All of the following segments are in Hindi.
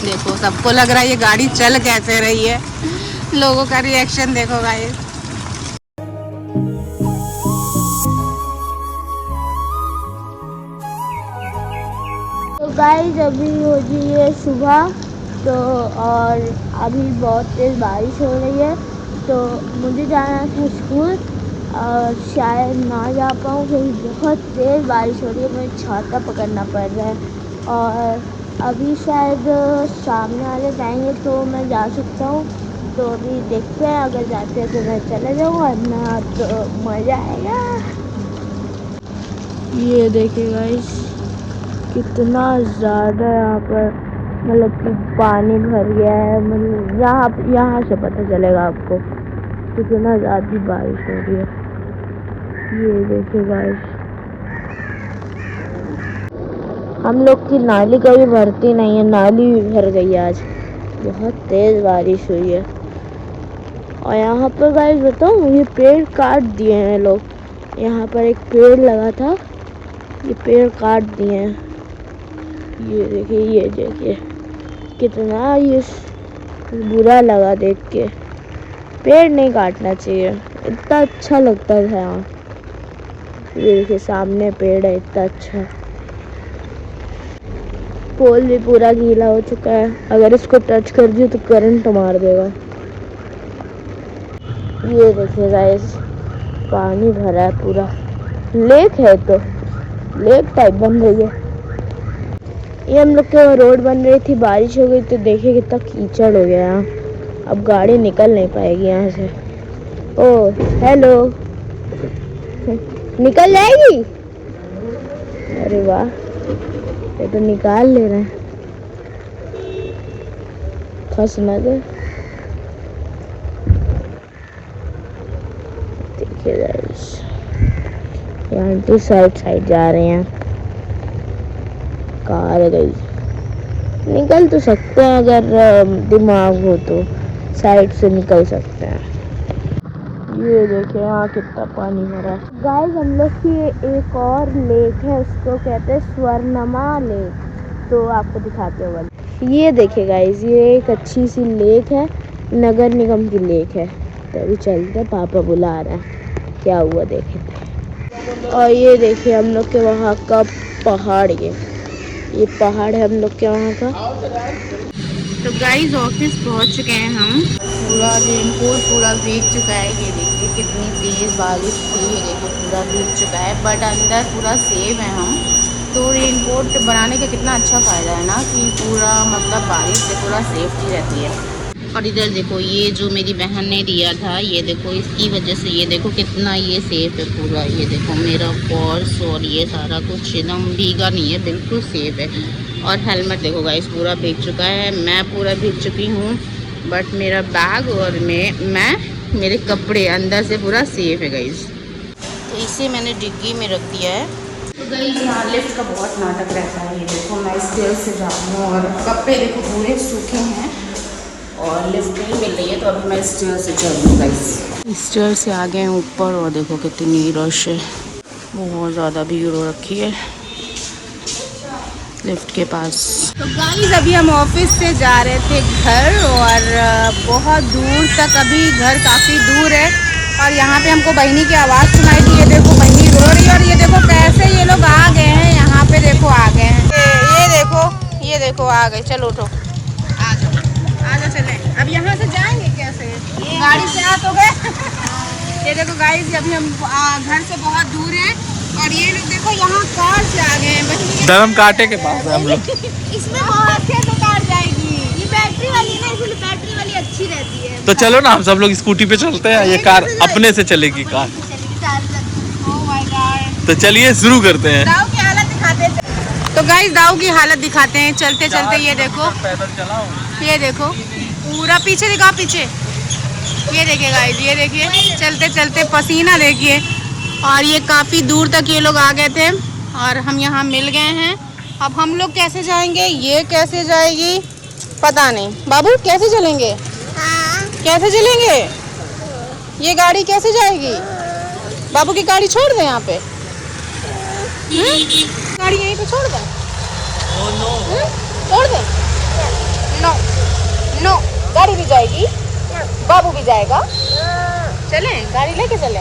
देखो सबको लग रहा है ये गाड़ी चल कैसे रही है, लोगों का रिएक्शन देखो गाइस। तो गाइस अभी हो रही है सुबह, तो और अभी बहुत तेज़ बारिश हो रही है, तो मुझे जाना था स्कूल और शायद ना जा पाऊँ क्योंकि बहुत तेज़ बारिश हो रही है, मुझे छाता पकड़ना पड़ रहा है। और अभी शायद सामने वाले जाएंगे तो मैं जा सकता हूँ, तो अभी देखते हैं, अगर जाते हैं तो मैं चले जाऊँ, वरना तो मज़ा आएगा। ये देखिए गाइस कितना ज़्यादा यहाँ पर मतलब कि पानी भर गया है, मतलब यहाँ से पता चलेगा आपको कितना ज़्यादा बारिश हो रही है। ये देखिए गाइस, हम लोग की नाली कभी भरती नहीं है, नाली भी भर गई है आज, बहुत तेज़ बारिश हुई है। और यहाँ पर गाइस बताऊँ, ये पेड़ काट दिए हैं लोग, यहाँ पर एक पेड़ लगा था, ये पेड़ काट दिए हैं। ये देखिए कितना ये बुरा लगा देख के, पेड़ नहीं काटना चाहिए, इतना अच्छा लगता था यहाँ। ये देखिए सामने पेड़ है, इतना अच्छा। पोल भी पूरा गीला हो चुका है, अगर इसको टच कर दिए तो करंट मार देगा। ये देखिए गाइस पानी भरा है पूरा, लेक है, तो लेक टाइप बन रही है। ये हम लोग के रोड बन रही थी, बारिश हो गई तो देखिए कितना कीचड़ हो गया यहाँ, अब गाड़ी निकल नहीं पाएगी यहाँ से। ओ हेलो, निकल जाएगी, अरे वाह, ये तो निकाल ले रहे हैं, फंस न दे। देखिए गाइस यहाँ आंटी साइड जा रहे हैं, कार गई, निकल तो सकते हैं अगर दिमाग हो तो साइड से निकल सकते हैं। ये देखिए यहाँ कितना पानी भरा है। गाइस हम लोग की एक और लेक है, उसको कहते हैं स्वर्णमा लेक, तो आपको दिखाते हो वाली। ये देखिए गाइस ये एक अच्छी सी लेक है, नगर निगम की लेक है, तो अभी चलते, पापा बुला रहे हैं, क्या हुआ देखें। और ये देखिए हम लोग के वहाँ का पहाड़, ये पहाड़ है हम लोग के वहाँ का। तो गाइस ऑफिस पहुंच चुके हैं हम, पूरा रेनकोट पूरा भीग चुका है। ये देखिए कितनी तेज़ बारिश थी, ये देखो पूरा भीग चुका है, बट अंदर पूरा सेफ है हम। तो रेनकोट बनाने का कितना अच्छा फ़ायदा है ना, कि पूरा मतलब बारिश से पूरा सेफ्टी रहती है। और इधर देखो ये जो मेरी बहन ने दिया था, ये देखो इसकी वजह से ये देखो कितना ये सेफ है पूरा। ये देखो मेरा पर्स और ये सारा कुछ एकदम भीगा नहीं है, बिल्कुल सेफ है। और हेलमेट देखो गाइस पूरा भीग चुका है, मैं पूरा भीग चुकी हूँ, बट मेरा बैग और मैं मेरे कपड़े अंदर से पूरा सेफ है गाइस। तो इसे मैंने डिग्गी में रख दिया है। तो गाइस यहाँ लिफ्ट का बहुत नाटक रहता है। ये देखो मैं स्टेयर से जा रही हूँ और कपड़े देखो पूरे सूखे हैं और लिफ्ट नहीं मिल रही है, तो अभी मैं स्टेयर से चल रही हूँ गाइस। स्टेयर से आ गए हैं ऊपर और देखो कितनी रश है, बहुत ज़्यादा भीड़ हो रखी है लिफ्ट के पास। तो गाइस अभी हम ऑफिस से जा रहे थे घर, और बहुत दूर तक, अभी घर काफ़ी दूर है, और यहाँ पे हमको बहनी की आवाज़ सुनाई दी। ये देखो बहनी रो रही है, और ये देखो कैसे ये लोग आ गए हैं यहाँ पे, देखो आ गए हैं, ये देखो आ गए। चलो उठो, आ जाओ चले। अब यहाँ से जाएंगे कैसे, गाड़ी से आ तो गए। ये देखो गाइस अभी हम घर से बहुत दूर हैं, और ये लोग देखो यहाँ कार से आ गए हैं, धर्म कांटे के पास है हम लोग। इसमें बहुत तो कार जाएगी, ये बैटरी वाली है ना, इसलिए बैटरी वाली अच्छी रहती है। तो चलो ना हम सब लोग स्कूटी पे चलते हैं, ये कार अपने से चलेगी कार। Oh my God. तो चलिए शुरू करते हैं। दाऊ की हालत दिखाते हैं। तो गाइस दाऊ की हालत दिखाते हैं चलते चलते। ये देखो पैदल चलाओ, ये देखो पूरा पीछे दिखाओ, पीछे ये देखिए गाइस, ये देखिए चलते चलते पसीना देखिए। और ये काफ़ी दूर तक ये लोग आ गए थे और हम यहाँ मिल गए हैं। अब हम लोग कैसे जाएंगे, ये कैसे जाएगी पता नहीं। बाबू कैसे चलेंगे, कैसे चलेंगे, ये गाड़ी कैसे जाएगी। बाबू की गाड़ी छोड़ दें यहाँ पे, गाड़ी यहीं पे छोड़ दें, छोड़ दें। जाएगी? बाबू भी जाएगा? चले गाड़ी लेके चले?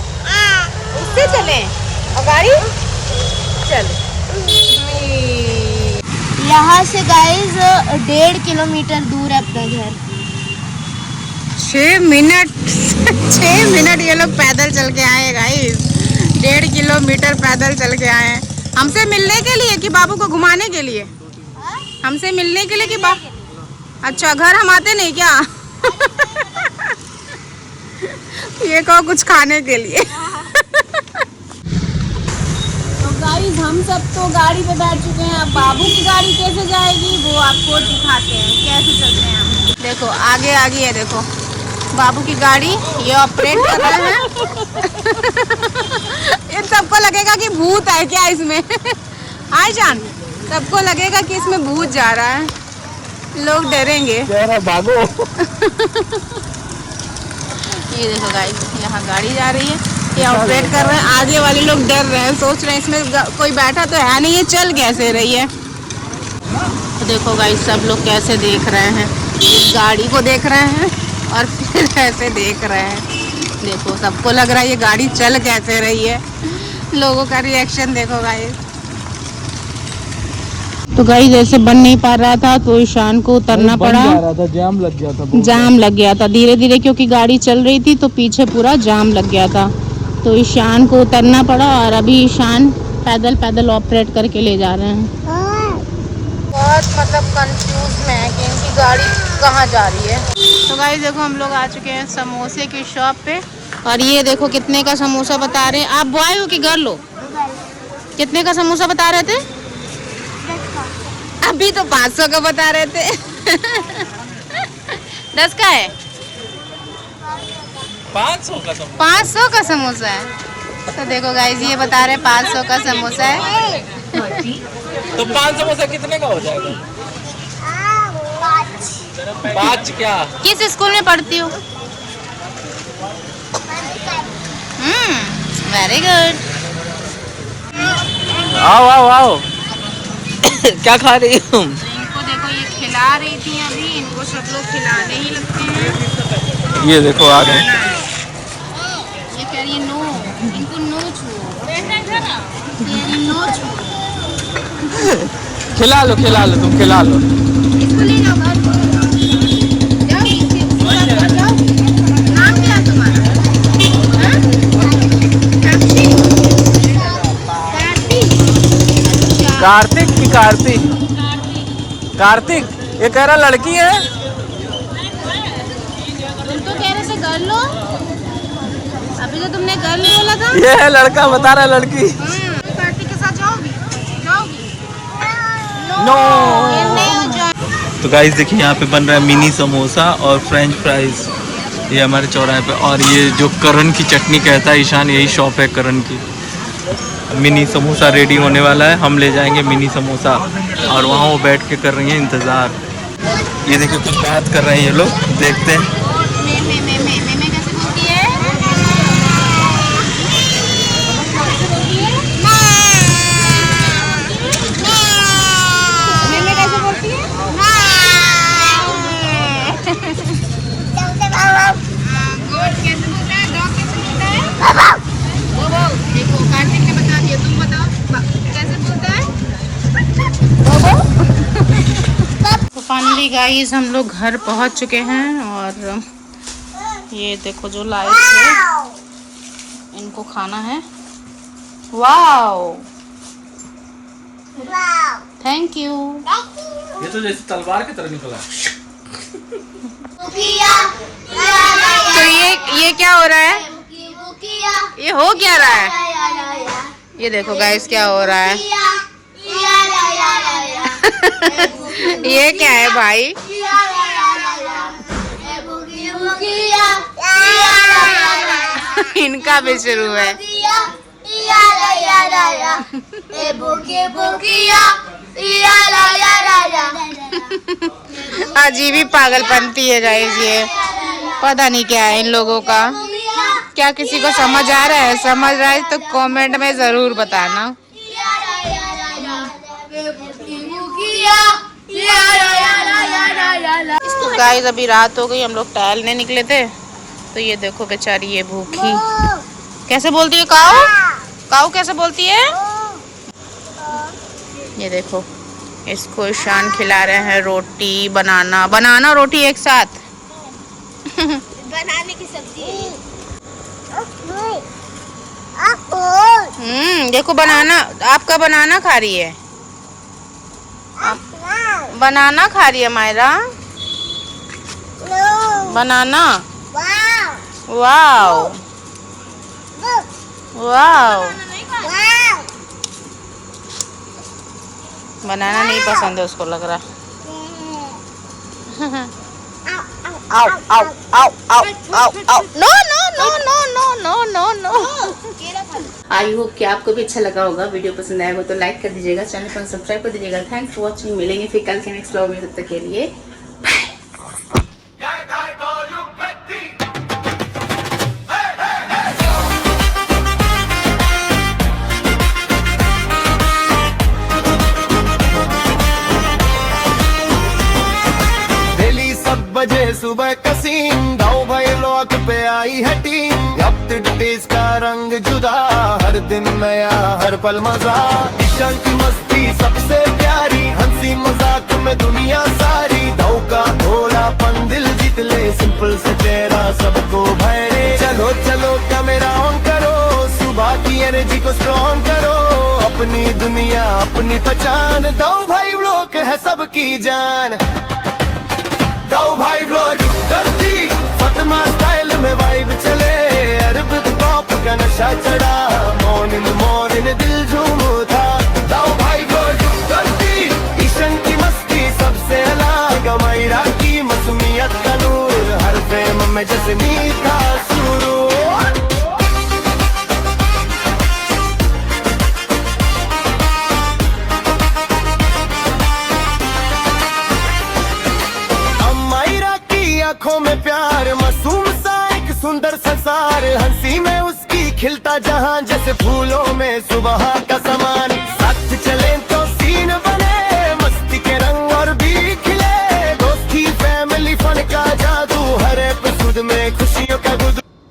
उससे चले और गाड़ी चल। यहाँ से गाइस 1.5 किलोमीटर दूर है अपना घर। 6 मिनट 6 मिनट ये लोग पैदल चल के आए गाइस। 1.5 किलोमीटर पैदल चल के आए हैं। हमसे मिलने के लिए कि बाबू को घुमाने के लिए? हमसे मिलने के लिए कि अच्छा घर हम आते नहीं क्या? ये कहो कुछ खाने के लिए। तो गाइस हम सब तो गाड़ी पे बैठ चुके हैं। अब बाबू की गाड़ी कैसे जाएगी वो आपको दिखाते हैं कैसे चलते हैं हम। देखो आगे आ गई है, देखो बाबू की गाड़ी ये ऑपरेट कर रहे हैं। इन सबको लगेगा कि भूत है क्या इसमें? आईजान सबको लगेगा कि इसमें भूत जा रहा है, लोग डरेंगे। भागो। ये देखो गाइस यहाँ गाड़ी जा रही है, ये ऑपरेट कर रहे हैं। आगे वाले लोग डर रहे हैं, सोच रहे हैं इसमें कोई बैठा तो है नहीं, ये चल कैसे रही है। तो देखो गाइस सब लोग कैसे देख रहे हैं, इस गाड़ी को देख रहे हैं और फिर ऐसे देख रहे हैं। देखो सबको लग रहा है ये गाड़ी चल कैसे रही है। लोगों का रिएक्शन देखो गाइस। तो गाइस ऐसे बन नहीं पा रहा था तो ईशान को उतरना पड़ा। जाम लग गया था। जाम लग गया था धीरे धीरे, क्योंकि गाड़ी चल रही थी तो पीछे पूरा जाम लग गया था। तो ईशान को उतरना पड़ा और अभी ईशान पैदल पैदल ऑपरेट करके ले जा रहे हैं। बहुत मतलब कंफ्यूज में है कि इनकी गाड़ी कहाँ जा रही है। तो गाइस देखो हम लोग आ चुके हैं समोसे की शॉप पे और ये देखो कितने का समोसा बता रहे हैं। आप बॉय हो कि गर्ल हो? कितने का समोसा बता रहे थे? अभी तो 500 का बता रहे थे। 10 का है? 500 का समोसा है। तो देखो गाइस ये बता रहे 500 का समोसा है। तो 5 समोसा कितने का हो जाएगा? 5 क्या? किस स्कूल में पढ़ती हो? Very good. आओ आओ आओ। क्या खा रही हो? इनको देखो ये खिला रही थी अभी, इनको सब लोग खिलाने ही लगते हैं। ये देखो आ गए। ये कह रही है नो, इनको नो छुओ, नो छुओ। खिला लो तुम खिला लो। इसको ले जाओ घर। जाओ, जाओ। नाम क्या है तुम्हारा? हाँ? साक्षी? कार्तिक की कार्तिक? कार्तिक ये कह रहा लड़की है। तुम तो कह रहे थे गर्ल लो, अभी तो तुमने गर्ल बोला था। ये है लड़का, बता रहा है लड़की। कार्तिक के साथ जाओगी? नो। ये नहीं हो जाए। तो गाइस देखिए यहाँ पे बन रहा है मिनी समोसा और फ्रेंच फ्राइज, ये हमारे चौराहे पे। और ये जो करण की चटनी कहता है ईशान, यही शॉप है करण की। मिनी समोसा रेडी होने वाला है, हम ले जाएंगे मिनी समोसा और वहाँ वो बैठ के कर रही हैं इंतज़ार। ये देखिए कुछ बात कर रहे हैं ये लोग, देखते हैं। मैं कैसे बोलती है? मैं कैसे बोलती है? गोट कैसे बोलता है? डॉग कैसे बोलता है? वो देखो कार्तिक ने बता दिया, तुम बताओ कैसे बोलता है? तो फाइनली गाइस हम लोग घर पहुंच चुके हैं और ये देखो जो लाइट है इनको खाना है। Wow thank you. ये तो जैसे तलवार की तरह निकला। तो ये क्या हो रहा है? ये हो क्या रहा है? ये देखो गाइस क्या हो रहा है। ये क्या है भाई? इनका भी शुरू है। अजीब ही पागलपंती है गाइस, ये पता नहीं क्या है इन लोगों का। क्या किसी को समझ आ रहा है? समझ रहा है तो कमेंट में जरूर बताना। इसको गाइस अभी रात हो गई, हम लोग टहलने निकले थे तो ये देखो बेचारी ये भूखी कैसे बोलती है काऊ। काऊ कैसे बोलती है? ये देखो इसको ईशान खिला रहे हैं रोटी बनाना, बनाना रोटी एक साथ। बनाने की सब्जी देखो बनाना, आपका बनाना खा रही है, बनाना खा रही है मायरा, बनाना। वाओ वाओ, बनाना नहीं पसंद है उसको लग रहा। आओ आओ आओ आओ आओ आओ, no no no no no no no no. I hope कि आपको भी अच्छा लगा होगा। वीडियो पसंद आएगा तो लाइक कर दीजिएगा, चैनल को सब्सक्राइब कर दीजिएगा। Thanks for watching. मिलेंगे फिर कल के नेक्स्ट व्लॉग में, तब तक के लिए बजे सुबह कसीम दाऊ भाई लॉक पे आई है टीम। अब टिड्डीज का रंग जुदा, हर दिन नया हर पल मजा। ईशान की मस्ती सबसे प्यारी, हंसी मजाक में दुनिया सारी। दाऊ का भोलापन दिल जीत ले, सिंपल से चेहरा सबको भरे। चलो चलो कैमरा ऑन करो, सुबह की एनर्जी को स्ट्रॉन्ग करो। अपनी दुनिया अपनी पहचान, दाऊ भाई लोग है सबकी जान। दाऊ भाई ब्लॉग करती फतमा स्टाइल में वाइब चले। अरबिक पॉप का नशा चढ़ा, मॉर्निंग मॉर्निंग दिल झूम उठा। दाऊ भाई ब्लॉग करती ईशान की मस्ती सबसे अलग। मायरा की मासूमियत का नूर, हर फ्रेम में जैसे मीठा सुरूर। आंखों में प्यार, मासूम सा एक सुंदर संसार। हंसी में उसकी खिलता जहां, जैसे फूलों में सुबह का समान। साथ चले